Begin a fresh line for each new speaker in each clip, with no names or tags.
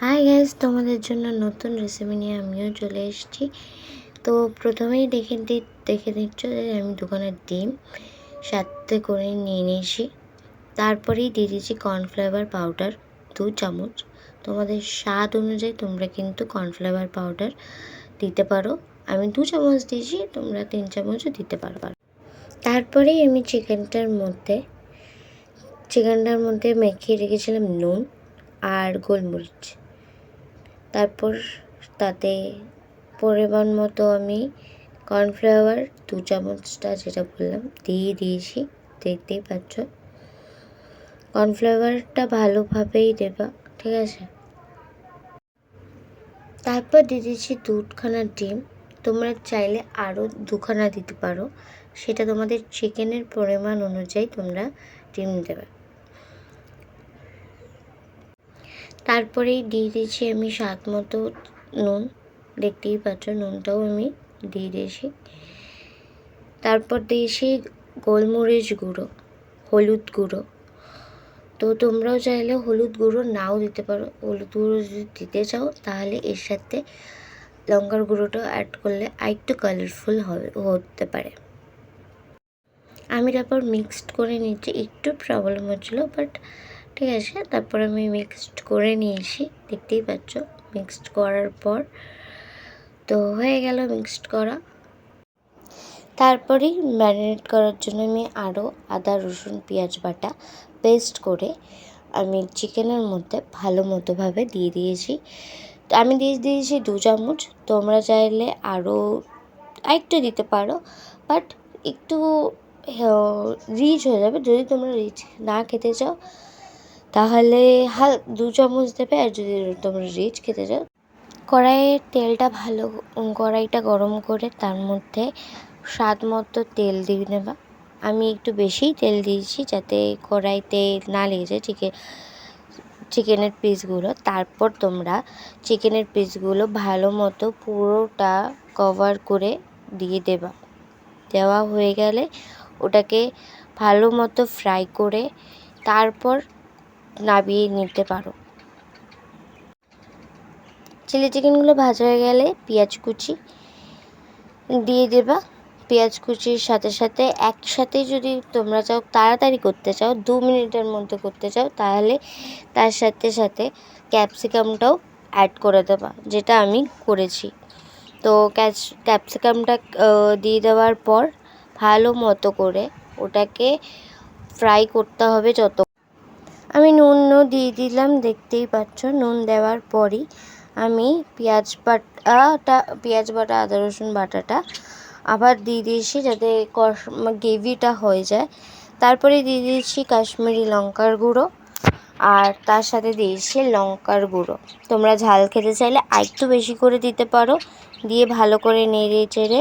Hi guys, তোমাদের জন্য নতুন রেসিপি নিয়ে আমিও চলে এসেছি। তো প্রথমেই দেখে নিচ্ছ যে আমি দোকানের ডিম সাথে করে নিয়ে নিয়েছি। তারপরেই দিয়ে দিয়েছি কর্নফ্লেভার পাউডার 2 চামচ। তোমাদের স্বাদ অনুযায়ী তোমরা কিন্তু কর্নফ্লেভার পাউডার দিতে পারো। আমি 2 চামচ দিয়েছি, তোমরা 3 চামচও দিতে পারো। তারপরেই আমি চিকেনটার মধ্যে মেখে রেখেছিলাম নুন আর গোলমরিচ। তারপর তাতে পরিমাণ মতো আমি কর্নফ্লাওয়ার 2 চামচটা যেটা বললাম দিয়ে দিয়েছি, দেখতেই পাচ্ছ। কর্নফ্লাওয়ারটা ভালোভাবেই দেবা, ঠিক আছে। তারপর দিয়ে দিয়েছি 2খানা ডিম। তোমরা চাইলে আরও 2খানা দিতে পারো, সেটা তোমাদের চিকেনের পরিমাণ অনুযায়ী তোমরা ডিম দেবে। তারপরেই দিয়ে দিয়েছি আমি স্বাদ মতো নুন, দেখতেই পাচ্ছ নুনটাও আমি দিয়ে দিয়েছি। তারপর দিয়েছি গোলমরিচ গুঁড়ো, হলুদ গুঁড়ো। তো তোমরাও চাইলে হলুদ গুঁড়ো নাও দিতে পারো। হলুদ গুঁড়ো যদি দিতে চাও তাহলে এর সাথে লঙ্কার গুঁড়োটা অ্যাড করলে আরেকটু কালারফুল হতে পারে। আমি তারপর মিক্সড করে নিচ্ছি, একটু প্রবলেম হচ্ছিলো বাট ঠিক আছে। তারপর আমি মিক্সড করে নিয়েছি, দেখতেই পাচ্ছ। মিক্সড করার পর তো হয়ে গেল মিক্সড করা। তারপরেই ম্যারিনেট করার জন্য আমি আরও আদা রসুন পেঁয়াজ বাটা পেস্ট করে আমি চিকেনের মধ্যে ভালো মতোভাবে দিয়ে দিয়েছি। আমি দিয়েছি 2 চামচ। তোমরা চাইলে আরও একটু দিতে পারো, বাট একটু রিচ হয়ে যাবে। যদি তোমরা রিচ না খেতে চাও তাহলে 2 চামচ দেবে, আর যদি তোমরা রিচ খেতে চাও কড়াইটা গরম করে তার মধ্যে স্বাদ মতো তেল দিয়ে নেবা। আমি একটু বেশিই তেল দিয়েছি যাতে কড়াইতে না লেগে যায় চিকেনের পিসগুলো। তারপর তোমরা চিকেনের পিসগুলো ভালো মতো পুরোটা কভার করে দিয়ে দেওয়া হয়ে গেলে ওটাকে ভালো মতো ফ্রাই করে তারপর নামিয়ে নিতে পারো। চিলি চিকেনগুলো ভাজা হয়ে গেলে পেঁয়াজ কুচি দিয়ে দেবা। পেঁয়াজ কুচির সাথে সাথে একসাথে যদি তোমরা চাও তাড়াতাড়ি করতে চাও, 2 মিনিটের মধ্যে করতে চাও, তাহলে তার সাথে সাথে ক্যাপসিকামটাও অ্যাড করে দেবা, যেটা আমি করেছি। তো ক্যাপসিকামটা দিয়ে দেওয়ার পর ভালো মতো করে ওটাকে ফ্রাই করতে হবে। আমি নুনও দিয়ে দিলাম, দেখতেই পাচ্ছ। নুন দেওয়ার পরই আমি পেঁয়াজ বাটা আদা রসুন বাটাটা আবার দিয়ে দিয়েছি যাতে গ্রেভিটা হয়ে যায়। তারপরে দিয়ে দিয়েছি কাশ্মীরি লঙ্কার গুঁড়ো, আর তার সাথে দিয়েছি লঙ্কার গুঁড়ো। তোমরা ঝাল খেতে চাইলে আরেকটু বেশি করে দিতে পারো। দিয়ে ভালো করে নেড়ে চেড়ে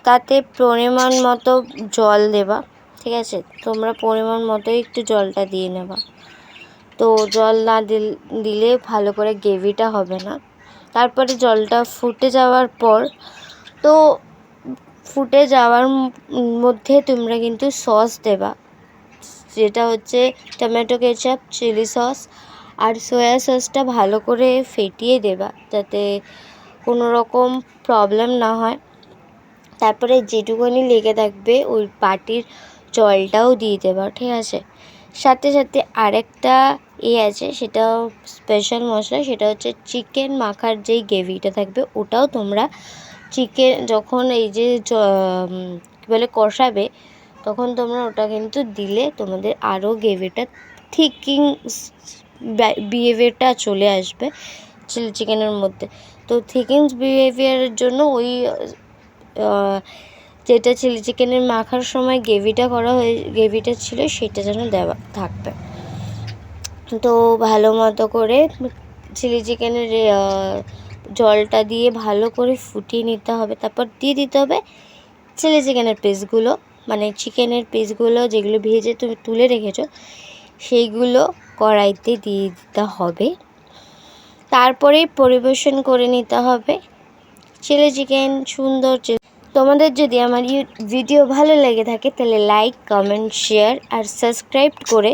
তাতে পরিমাণ মতো জল দেবা, ঠিক আছে। তোমরা পরিমাণ মতো একটু জলটা দিয়ে নেবা। তো জল না দিলে ভালো করে গ্রেভিটা হবে না। তারপরে জলটা ফুটে যাওয়ার মধ্যে তোমরা কিন্তু সস দেবা, যেটা হচ্ছে টমেটো কেচাপ, চিলি সস আর সয়া সসটা ভালো করে ফেটিয়ে দেবা যাতে কোনো রকম প্রবলেম না হয়। তারপরে যেটুকুনি লেগে থাকবে ওই বাটির জলটাও দিয়ে দেবা, ঠিক আছে। সাথে সাথে আরেকটা আছে, সেটাও স্পেশাল মশলা, সেটা হচ্ছে চিকেন মাখার যেই গ্রেভিটা থাকবে ওটাও তোমরা যখন এই যে কী বলে কষাবে তখন তোমরা ওটা কিন্তু দিলে তোমাদের আরও গ্রেভিটা থিকিং বিহেভিয়ারটা চলে আসবে চিলি চিকেনের মধ্যে। তো থিকিং বিহেভিয়ারের জন্য ওই যেটা চিলি চিকেনের মাখার সময় গ্রেভিটা ছিল সেটা যেন দেওয়া থাকবে। তো ভালো মতো করে চিলি চিকেনের জলটা দিয়ে ভালো করে ফুটিয়ে নিতে হবে। তারপর দিয়ে দিতে হবে চিলি চিকেনের পিসগুলো, মানে চিকেনের পিসগুলো যেগুলো ভেজে তুমি তুলে রেখেছো সেইগুলো কড়াইতে দিয়ে দিতে হবে। তারপরেই পরিবেশন করে নিতে হবে চিলি চিকেন সুন্দর। তোমাদের যদি আমার ভিডিও ভালো লেগে থাকে তাহলে লাইক, কমেন্ট, শেয়ার আর সাবস্ক্রাইব করে